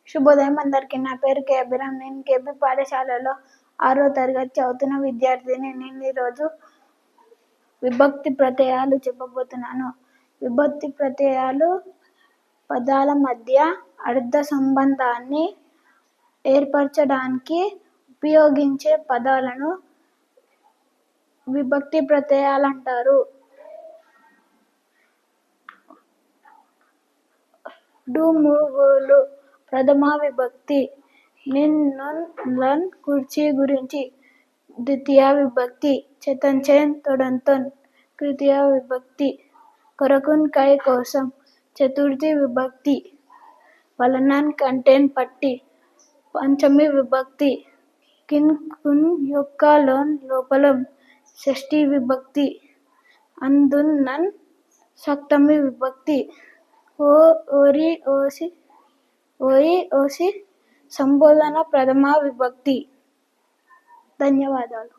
శుభోదయం అందరికీ. నా పేరు కే అభిరామ్. నేను కేపీ పాఠశాలలో 6వ తరగతి చదువుతున్న విద్యార్థిని. నేను ఈరోజు విభక్తి ప్రత్యయాలు చెప్పబోతున్నాను. విభక్తి ప్రత్యయాలు పదాల మధ్య అర్థ సంబంధాన్ని ఏర్పరచడానికి ఉపయోగించే పదాలను విభక్తి ప్రత్యయాలు అంటారు. డుముగులు ప్రథమా విభక్తి. నిన్, నున్, లన్ కుర్చీ గురించి ద్వితీయ విభక్తి. చేతన్ చేన్ తొడన్తోన్ తృతీయ విభక్తి. కొరకున్ కై కోసం చతుర్థి విభక్తి. వలనన్ కంటేన్ పట్టి పంచమి విభక్తి. కిన్ కున్ యొక్క లోన్ లోపల షష్ఠీ విభక్తి. అందున్ నన్ సప్తమి విభక్తి. ఓరి ఓసి సంబోధన ప్రథమా విభక్తి. ధన్యవాదాలు.